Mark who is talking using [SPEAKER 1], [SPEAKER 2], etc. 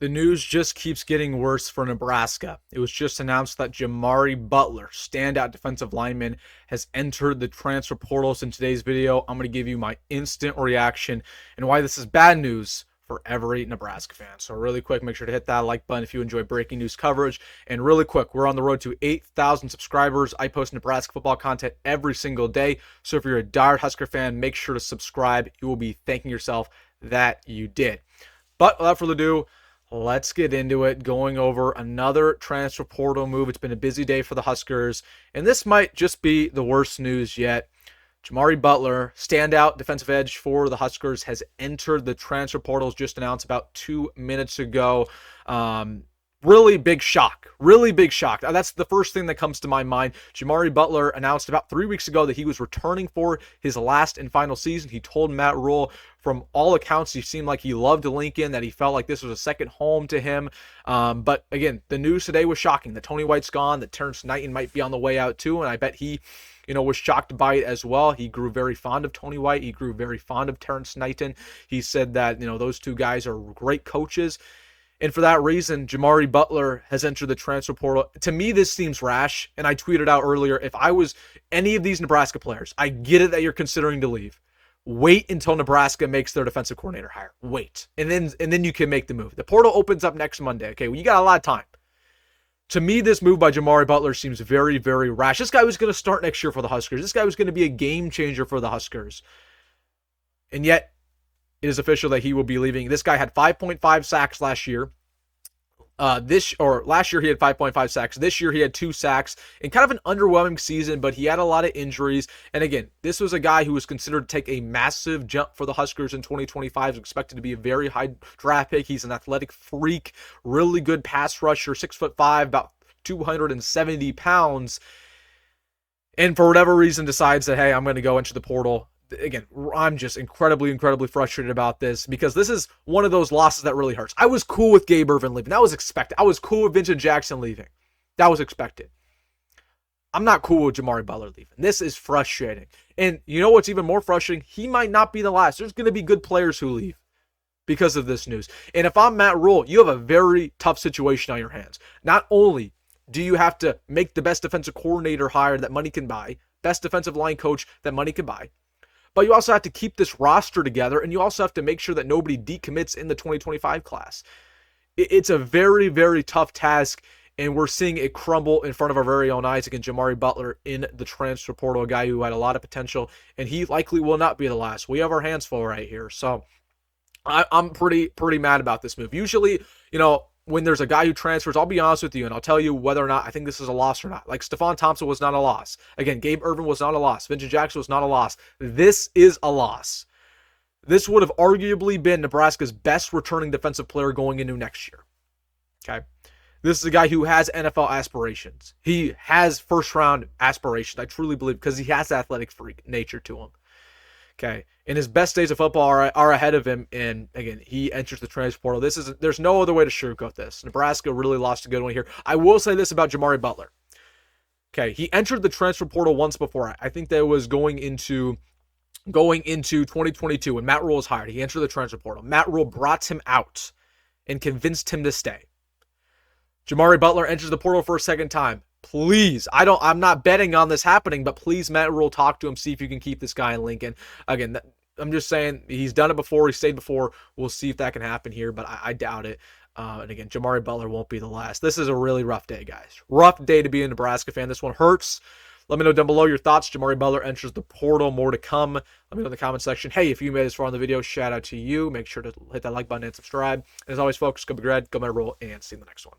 [SPEAKER 1] The news just keeps getting worse for Nebraska. It was just announced that Jimari Butler, standout defensive lineman, has entered the transfer portals. In today's video, I'm going to give you my instant reaction and why this is bad news for every Nebraska fan. So really quick, make sure to hit that like button if you enjoy breaking news coverage. And really quick, we're on the road to 8,000 subscribers. I post Nebraska football content every single day. So if you're a diehard Husker fan, make sure to subscribe. You will be thanking yourself that you did. But without further ado, let's get into it, going over another transfer portal move. It's been a busy day for the Huskers, and this might just be the worst news yet. Jimari Butler, standout defensive edge for the Huskers, has entered the transfer portals, just announced about 2 minutes ago. Really big shock. Really big shock. That's the first thing that comes to my mind. Jimari Butler announced about 3 weeks ago that he was returning for his last and final season. He told Matt Rhule, from all accounts, he seemed like he loved Lincoln, that he felt like this was a second home to him. But again, the news today was shocking. That Tony White's gone, that Terrence Knighton might be on the way out too, and I bet he was shocked by it as well. He grew very fond of Tony White. He grew very fond of Terrence Knighton. He said that, those two guys are great coaches. And for that reason, Jimari Butler has entered the transfer portal. To me, this seems rash, and I tweeted out earlier, if I was any of these Nebraska players, I get it that you're considering to leave. Wait until Nebraska makes their defensive coordinator hire. Wait. And then you can make the move. The portal opens up next Monday. Okay, well, you got a lot of time. To me, this move by Jimari Butler seems very, very rash. This guy was going to start next year for the Huskers. This guy was going to be a game changer for the Huskers. And yet, it is official that he will be leaving. This guy had 5.5 sacks last year. Last year he had 5.5 sacks. This year he had 2 sacks in kind of an underwhelming season, but he had a lot of injuries. And again, this was a guy who was considered to take a massive jump for the Huskers in 2025. He's expected to be a very high draft pick. He's an athletic freak, really good pass rusher, 6'5", about 270 pounds. And for whatever reason decides that, hey, I'm going to go into the portal. Again, I'm just incredibly frustrated about this, because this is one of those losses that really hurts. I was cool with Gabe Ervin leaving. That was expected. I was cool with Vincent Jackson leaving. That was expected. I'm not cool with Jimari Butler leaving. This is frustrating. And you know what's even more frustrating? He might not be the last. There's going to be good players who leave because of this news. And if I'm Matt Rhule, you have a very tough situation on your hands. Not only do you have to make the best defensive coordinator hire that money can buy, best defensive line coach that money can buy, but you also have to keep this roster together, and you also have to make sure that nobody decommits in the 2025 class. It's a very, very tough task, and we're seeing it crumble in front of our very own eyes against Jimari Butler in the transfer portal, a guy who had a lot of potential, and he likely will not be the last. We have our hands full right here, so I'm pretty mad about this move. Usually, when there's a guy who transfers, I'll be honest with you, and I'll tell you whether or not I think this is a loss or not. Like, Stephon Thompson was not a loss. Again, Gabe Ervin was not a loss. Vincent Jackson was not a loss. This is a loss. This would have arguably been Nebraska's best returning defensive player going into next year. Okay? This is a guy who has NFL aspirations. He has first-round aspirations, I truly believe, because he has athletic freak nature to him. Okay, and his best days of football are ahead of him, and again, he enters the transfer portal. There's no other way to sugarcoat this. Nebraska really lost a good one here. I will say this about Jimari Butler. Okay, he entered the transfer portal once before. I think that was going into 2022 when Matt Rhule was hired. He entered the transfer portal. Matt Rhule brought him out and convinced him to stay. Jimari Butler enters the portal for a second time. Please, I'm not betting on this happening, but please, Matt Rhule, talk to him, see if you can keep this guy in Lincoln. Again, I'm just saying, he's done it before, he stayed before. We'll see if that can happen here, but I doubt it. And again, Jimari Butler won't be the last. This is a really rough day, guys. Rough day to be a Nebraska fan. This one hurts. Let me know down below your thoughts. Jimari Butler enters the portal. More to come. Let me know in the comment section. Hey, if you made this far on the video, shout out to you. Make sure to hit that like button and subscribe. And as always, folks, go Big Red, go Matt Rhule, and see you in the next one.